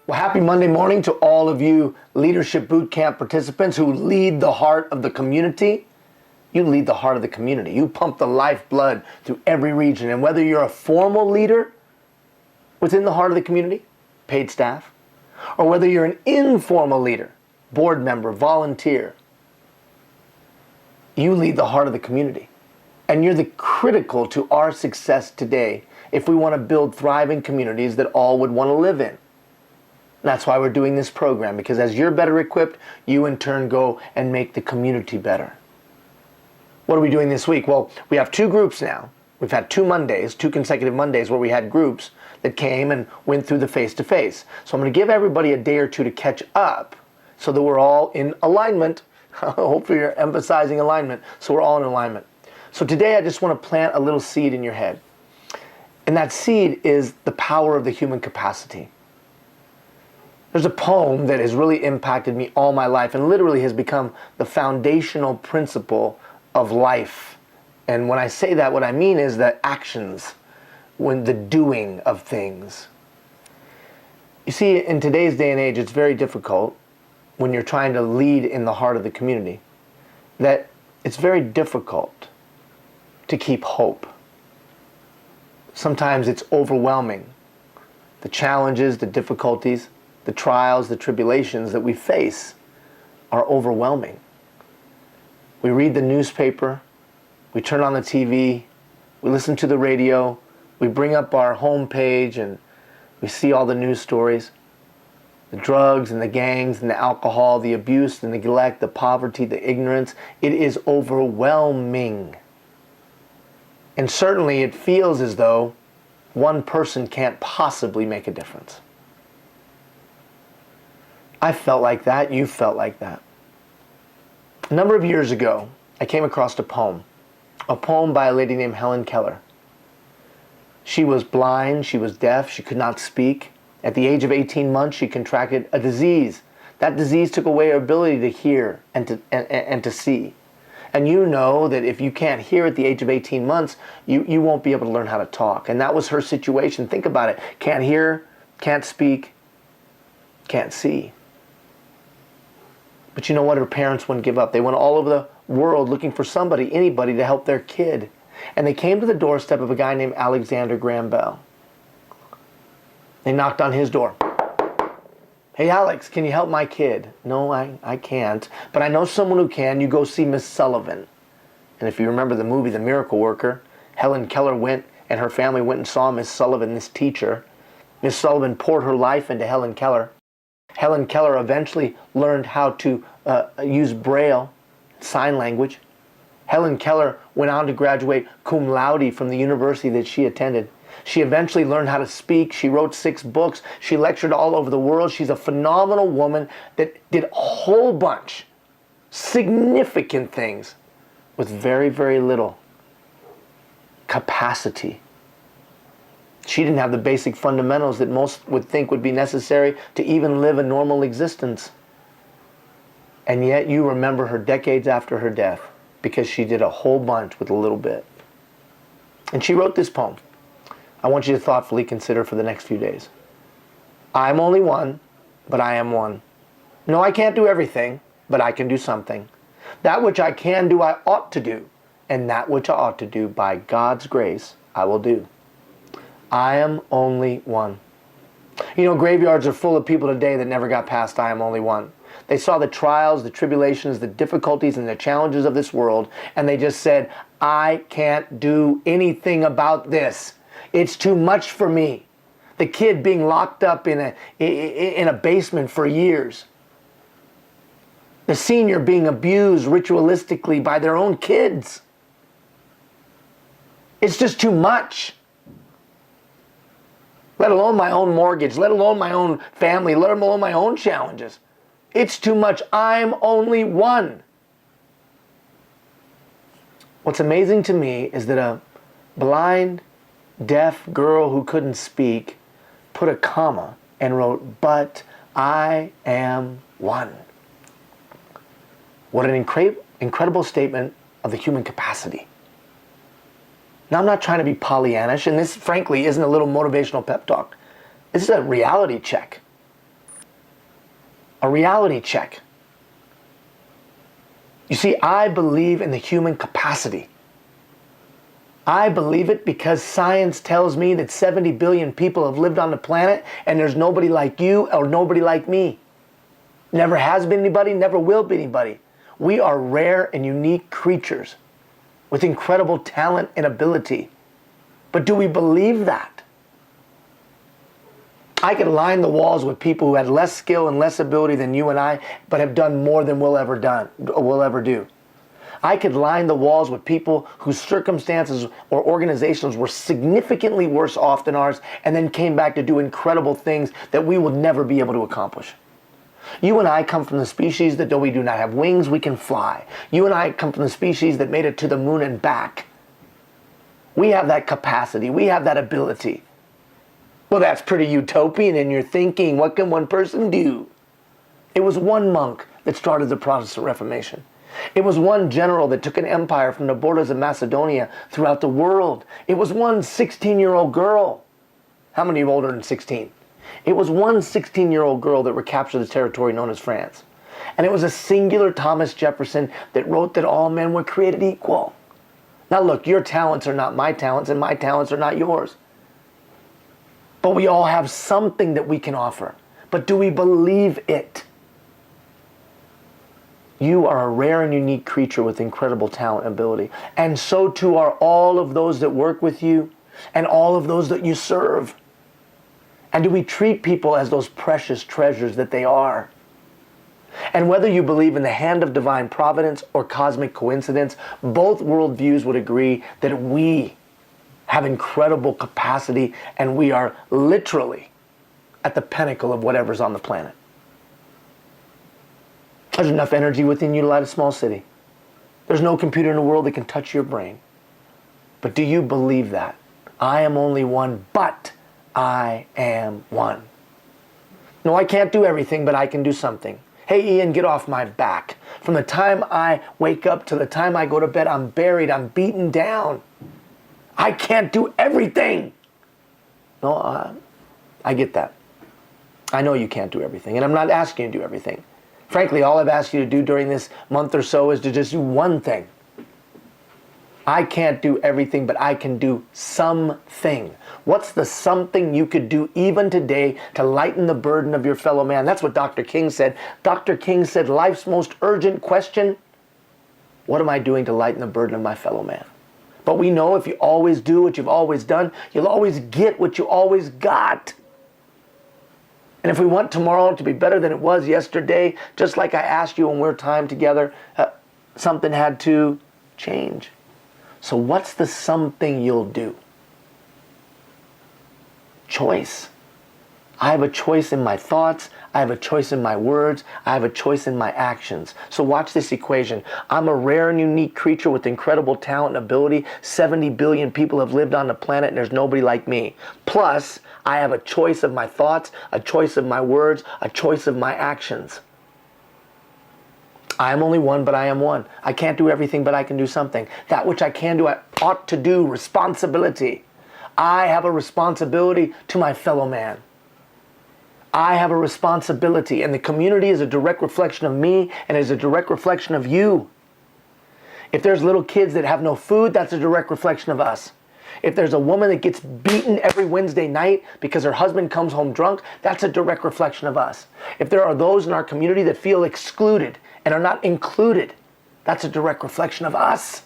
Well, happy Monday morning to all of you Leadership Bootcamp participants who lead the heart of the community. You lead the heart of the community. You pump the lifeblood through every region. And whether you're a formal leader within the heart of the community, paid staff, or whether you're an informal leader, board member, volunteer, you lead the heart of the community. And you're the critical to our success today if we want to build thriving communities that all would want to live in. That's why we're doing this program, because as you're better equipped, you in turn go and make the community better. What are we doing this week? Well, we have two groups now. We've had 2 Mondays, 2 consecutive Mondays where we had groups that came and went through the face-to-face. So I'm going to give everybody a day or two to catch up so that we're all in alignment. Hopefully you're emphasizing alignment, so we're all in alignment. So today I just want to plant a little seed in your head. And that seed is the power of the human capacity. There's a poem that has really impacted me all my life and literally has become the foundational principle of life. And when I say that, what I mean is the actions, when the doing of things. You see, in today's day and age, it's very difficult when you're trying to lead in the heart of the community, that it's very difficult to keep hope. Sometimes it's overwhelming. The challenges, the difficulties, the trials, the tribulations that we face are overwhelming. We read the newspaper, we turn on the TV, we listen to the radio, we bring up our home page and we see all the news stories. The drugs and the gangs and the alcohol, the abuse, the neglect, the poverty, the ignorance. It is overwhelming. And certainly it feels as though one person can't possibly make a difference. I felt like that, you felt like that. A number of years ago, I came across a poem by a lady named Helen Keller. She was blind, she was deaf, she could not speak. At the age of 18 months, she contracted a disease. That disease took away her ability to hear and to see. And you know that if you can't hear at the age of 18 months, you won't be able to learn how to talk. And that was her situation. Think about it. Can't hear, can't speak, can't see. But you know what? Her parents wouldn't give up. They went all over the world looking for somebody, anybody to help their kid. And they came to the doorstep of a guy named Alexander Graham Bell. They knocked on his door. Hey, Alex, can you help my kid? No, I can't. But I know someone who can. You go see Miss Sullivan. And if you remember the movie The Miracle Worker, Helen Keller went and her family went and saw Miss Sullivan, this teacher. Miss Sullivan poured her life into Helen Keller. Helen Keller eventually learned how to use Braille, sign language. Helen Keller went on to graduate cum laude from the university that she attended. She eventually learned how to speak. She wrote 6 books. She lectured all over the world. She's a phenomenal woman that did a whole bunch, significant things with very, very little capacity. She didn't have the basic fundamentals that most would think would be necessary to even live a normal existence. And yet you remember her decades after her death because she did a whole bunch with a little bit. And she wrote this poem. I want you to thoughtfully consider for the next few days. I'm only one, but I am one. No, I can't do everything, but I can do something. That which I can do, I ought to do. And that which I ought to do, by God's grace, I will do. I am only one. You know, graveyards are full of people today that never got past I am only one. They saw the trials, the tribulations, the difficulties, and the challenges of this world, and they just said, I can't do anything about this. It's too much for me. The kid being locked up in a basement for years. The senior being abused ritualistically by their own kids. It's just too much. Let alone my own mortgage, let alone my own family, let alone my own challenges. It's too much. I'm only one. What's amazing to me is that a blind, deaf girl who couldn't speak put a comma and wrote, but I am one. What an incredible statement of the human capacity. Now, I'm not trying to be Pollyannish, and this, frankly, isn't a little motivational pep talk. This is a reality check. a reality check. You see, I believe in the human capacity. I believe it because science tells me that 70 billion people have lived on the planet and there's nobody like you or nobody like me. Never has been anybody, never will be anybody. We are rare and unique creatures with incredible talent and ability. But do we believe that? I could line the walls with people who had less skill and less ability than you and I, but have done more than we'll ever do. I could line the walls with people whose circumstances or organizations were significantly worse off than ours and then came back to do incredible things that we will never be able to accomplish. You and I come from the species that though we do not have wings, we can fly. You and I come from the species that made it to the moon and back. We have that capacity. We have that ability. Well, that's pretty utopian in your thinking. What can one person do? It was one monk that started the Protestant Reformation. It was one general that took an empire from the borders of Macedonia throughout the world. It was one 16-year-old girl. How many are older than 16? It was one 16-year-old girl that recaptured the territory known as France. And it was a singular Thomas Jefferson that wrote that all men were created equal. Now look, your talents are not my talents and my talents are not yours. But we all have something that we can offer. But do we believe it? You are a rare and unique creature with incredible talent and ability. And so too are all of those that work with you and all of those that you serve. And do we treat people as those precious treasures that they are? And whether you believe in the hand of divine providence or cosmic coincidence, both worldviews would agree that we have incredible capacity and we are literally at the pinnacle of whatever's on the planet. There's enough energy within you to light a small city. There's no computer in the world that can touch your brain. But do you believe that? I am only one, but I am one. No, I can't do everything, but I can do something. Hey, Ian, get off my back. From the time I wake up to the time I go to bed, I'm buried, I'm beaten down. I can't do everything. No, I get that. I know you can't do everything, and I'm not asking you to do everything. Frankly, all I've asked you to do during this month or so is to just do one thing. I can't do everything, but I can do something. What's the something you could do even today to lighten the burden of your fellow man? That's what Dr. King said. Dr. King said, life's most urgent question, what am I doing to lighten the burden of my fellow man? But we know if you always do what you've always done, you'll always get what you always got. And if we want tomorrow to be better than it was yesterday, just like I asked you when we were time together, something had to change. So what's the something you'll do? Choice. I have a choice in my thoughts. I have a choice in my words. I have a choice in my actions. So watch this equation. I'm a rare and unique creature with incredible talent and ability. 70 billion people have lived on the planet and there's nobody like me. Plus, I have a choice of my thoughts, a choice of my words, a choice of my actions. I am only one, but I am one. I can't do everything, but I can do something. That which I can do, I ought to do. Responsibility. I have a responsibility to my fellow man. I have a responsibility, and the community is a direct reflection of me and is a direct reflection of you. If there's little kids that have no food, that's a direct reflection of us. If there's a woman that gets beaten every Wednesday night because her husband comes home drunk, that's a direct reflection of us. If there are those in our community that feel excluded and are not included, that's a direct reflection of us,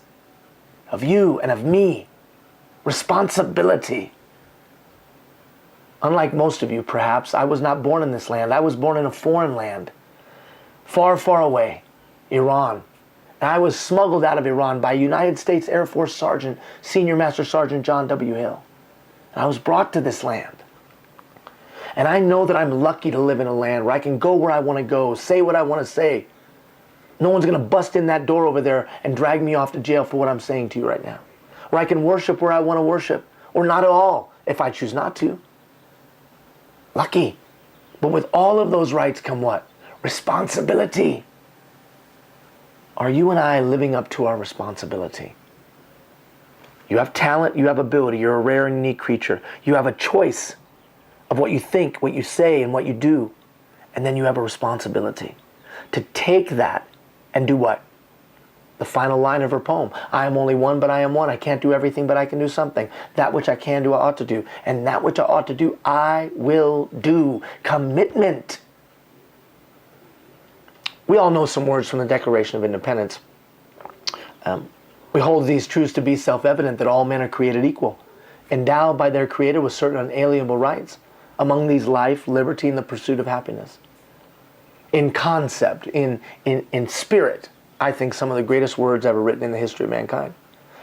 of you and of me. Responsibility. Unlike most of you, perhaps, I was not born in this land. I was born in a foreign land, far, far away, Iran. And I was smuggled out of Iran by United States Air Force Sergeant, Senior Master Sergeant John W. Hill. And I was brought to this land. And I know that I'm lucky to live in a land where I can go where I want to go, say what I want to say. No one's going to bust in that door over there and drag me off to jail for what I'm saying to you right now. Or I can worship where I want to worship, or not at all if I choose not to. Lucky. But with all of those rights come what? Responsibility. Are you and I living up to our responsibility? You have talent, you have ability, you're a rare and unique creature. You have a choice of what you think, what you say, and what you do. And then you have a responsibility to take that and do what? The final line of her poem. I am only one, but I am one. I can't do everything, but I can do something. That which I can do, I ought to do. And that which I ought to do, I will do. Commitment. We all know some words from the Declaration of Independence. We hold these truths to be self-evident, that all men are created equal, endowed by their Creator with certain unalienable rights. Among these, life, liberty, and the pursuit of happiness. In concept, in spirit, I think some of the greatest words ever written in the history of mankind.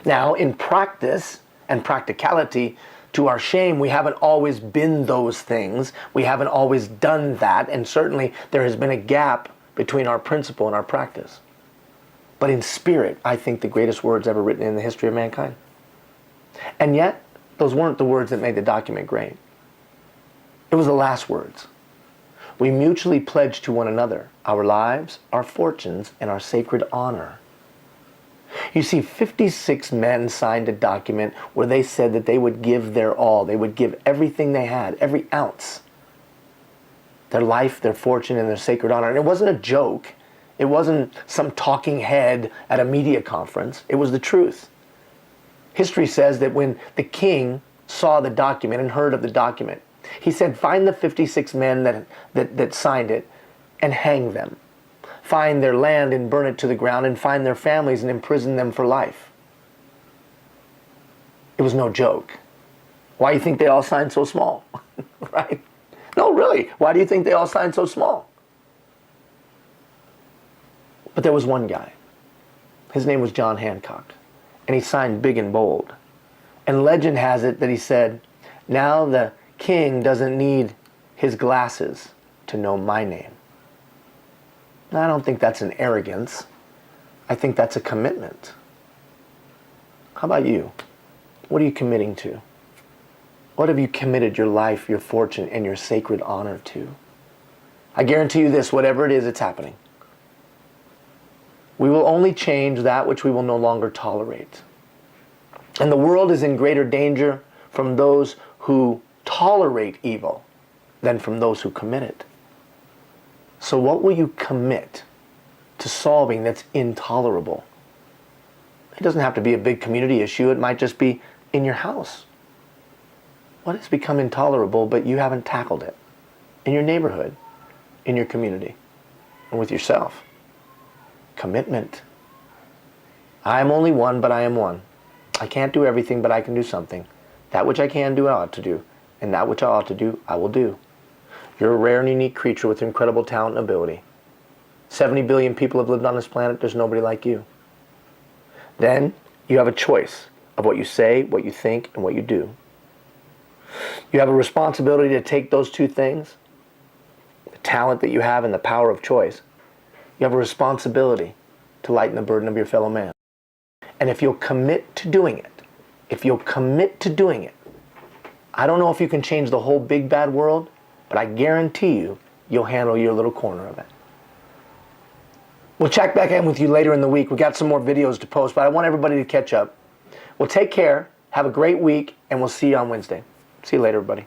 Now, in practice and practicality, to our shame, we haven't always been those things. We haven't always done that, and certainly there has been a gap between our principle and our practice. But in spirit, I think the greatest words ever written in the history of mankind. And yet, those weren't the words that made the document great. It was the last words. We mutually pledged to one another our lives, our fortunes, and our sacred honor. You see, 56 men signed a document where they said that they would give their all. They would give everything they had, every ounce. Their life, their fortune, and their sacred honor. And it wasn't a joke. It wasn't some talking head at a media conference. It was the truth. History says that when the king saw the document and heard of the document, he said, find the 56 men that signed it and hang them. Find their land and burn it to the ground, and find their families and imprison them for life. It was no joke. Why do you think they all signed so small? Right? No, really. Why do you think they all signed so small? But there was one guy. His name was John Hancock. And he signed big and bold. And legend has it that he said, now the king doesn't need his glasses to know my name. Now, I don't think that's an arrogance. I think that's a commitment. How about you? What are you committing to? What have you committed your life, your fortune, and your sacred honor to? I guarantee you this, whatever it is, it's happening. We will only change that which we will no longer tolerate. And the world is in greater danger from those who tolerate evil than from those who commit it. So what will you commit to solving that's intolerable? It doesn't have to be a big community issue. It might just be in your house. What has become intolerable but you haven't tackled it? In your neighborhood, in your community, and with yourself. Commitment. I am only one, but I am one. I can't do everything, but I can do something. That which I can do, I ought to do. And that which I ought to do, I will do. You're a rare and unique creature with incredible talent and ability. 70 billion people have lived on this planet. There's nobody like you. Then you have a choice of what you say, what you think, and what you do. You have a responsibility to take those two things, the talent that you have and the power of choice. You have a responsibility to lighten the burden of your fellow man. And if you'll commit to doing it, I don't know if you can change the whole big bad world, but I guarantee you, you'll handle your little corner of it. We'll check back in with you later in the week. We got some more videos to post, but I want everybody to catch up. Well, take care, have a great week, and we'll see you on Wednesday. See you later, everybody.